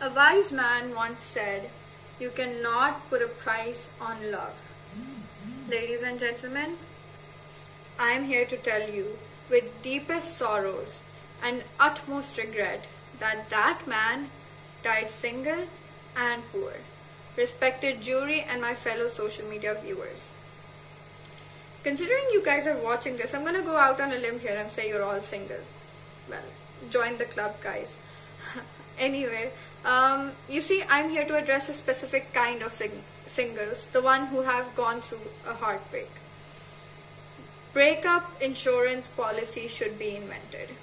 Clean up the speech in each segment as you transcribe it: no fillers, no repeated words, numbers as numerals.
A wise man once said, "You cannot put a price on love." Ladies and gentlemen, I am here to tell you with deepest sorrows and utmost regret that that man died single and poor. Respected jury and my fellow social media viewers. Considering you guys are watching this, I'm going to go out on a limb here and say you're all single. Well, join the club, guys. Anyway, you see, I'm here to address a specific kind of singles, the one who have gone through a heartbreak. Breakup insurance policy should be invented.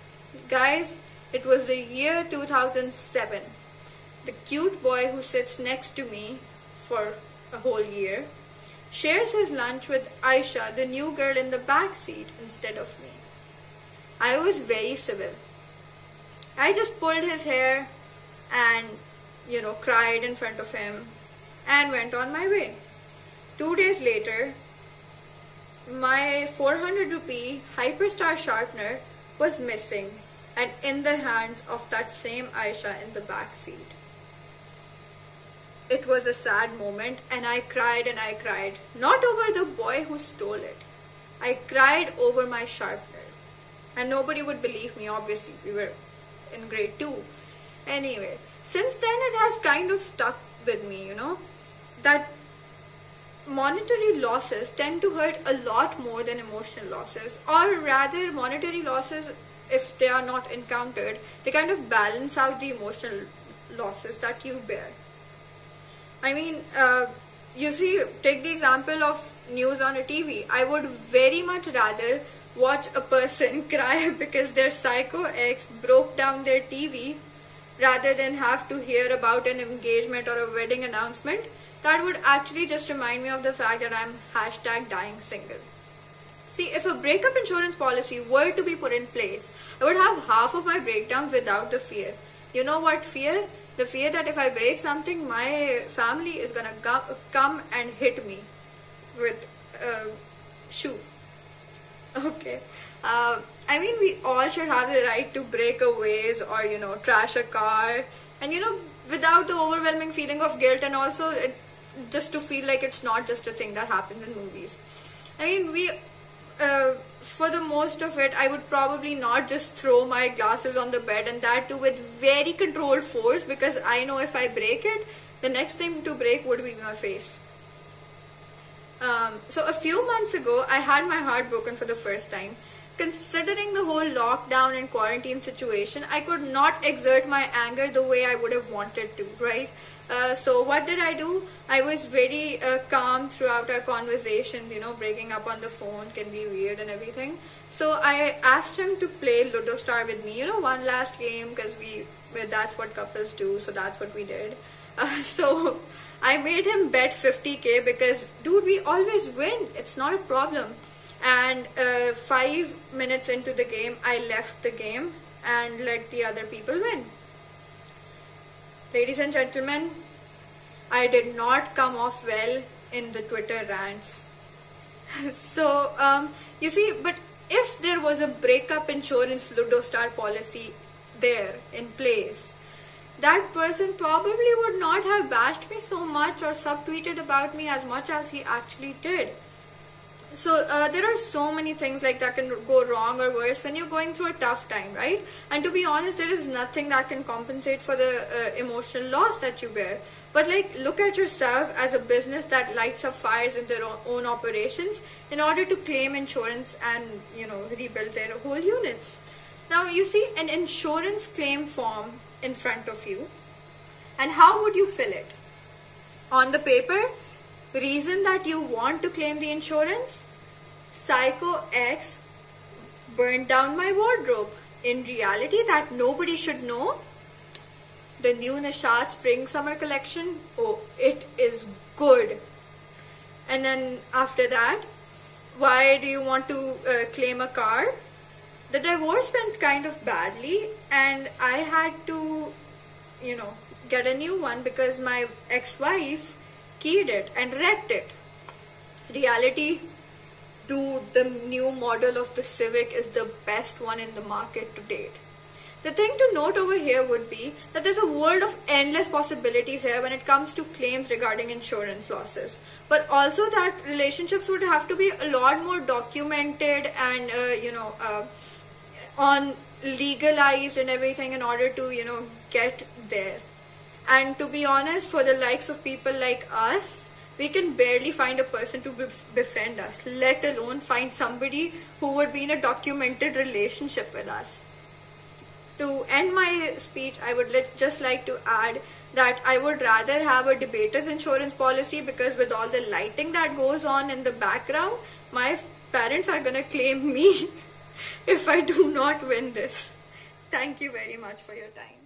Guys, it was the year 2007. The cute boy who sits next to me for a whole year shares his lunch with Aisha, the new girl in the back seat, instead of me. I was very civil. I just pulled his hair and, cried in front of him and went on my way. 2 days later, my 400 rupee Hyperstar sharpener was missing and in the hands of that same Aisha in the back seat. It was a sad moment and I cried and I cried. Not over the boy who stole it. I cried over my sharpener. And nobody would believe me, obviously. We were in grade 2. Anyway, since then it has kind of stuck with me, that monetary losses tend to hurt a lot more than emotional losses. Or rather, monetary losses, if they are not encountered, they kind of balance out the emotional losses that you bear. I mean, you see, take the example of news on a TV. I would very much rather watch a person cry because their psycho ex broke down their TV rather than have to hear about an engagement or a wedding announcement. That would actually just remind me of the fact that I'm #dying single. See, if a breakup insurance policy were to be put in place, I would have half of my breakdowns without the fear. You know what fear? The fear that if I break something, my family is gonna come and hit me with a shoe. Okay. I mean, we all should have the right to break a vase or, trash a car. And, without the overwhelming feeling of guilt, and also just to feel like it's not just a thing that happens in movies. I mean, for the most of it, I would probably not just throw my glasses on the bed, and that too with very controlled force, because I know if I break it, the next thing to break would be my face. So a few months ago, I had my heart broken for the first time. Considering the whole lockdown and quarantine situation, I could not exert my anger the way I would have wanted to, right? So what did I do? I was very calm throughout our conversations, breaking up on the phone can be weird and everything. So I asked him to play Ludo Star with me, one last game, because that's what couples do, so that's what we did. So I made him bet 50k because, dude, we always win. It's not a problem. And 5 minutes into the game, I left the game and let the other people win. Ladies and gentlemen, I did not come off well in the Twitter rants. So, you see, but if there was a breakup insurance Ludo Star policy there in place, that person probably would not have bashed me so much or subtweeted about me as much as he actually did. So there are so many things like that can go wrong or worse when you're going through a tough time, right? And to be honest, there is nothing that can compensate for the emotional loss that you bear. But look at yourself as a business that lights up fires in their own operations in order to claim insurance and, rebuild their whole units. Now, you see an insurance claim form in front of you, and how would you fill it? On the paper, reason that you want to claim the insurance: Psycho X burned down my wardrobe. In reality, that nobody should know. The new Nishat Spring Summer collection, oh, it is good. And then after that, why do you want to claim a car? The divorce went kind of badly and I had to, get a new one because my ex-wife keyed it and wrecked it. Reality, dude, the new model of the Civic is the best one in the market to date. The thing to note over here would be that there's a world of endless possibilities here when it comes to claims regarding insurance losses. But also that relationships would have to be a lot more documented and, on legalized and everything in order to, get there. And to be honest, for the likes of people like us, we can barely find a person to befriend us, let alone find somebody who would be in a documented relationship with us. To end my speech, I would just like to add that I would rather have a debater's insurance policy, because with all the lighting that goes on in the background, my parents are gonna claim me if I do not win this. Thank you very much for your time.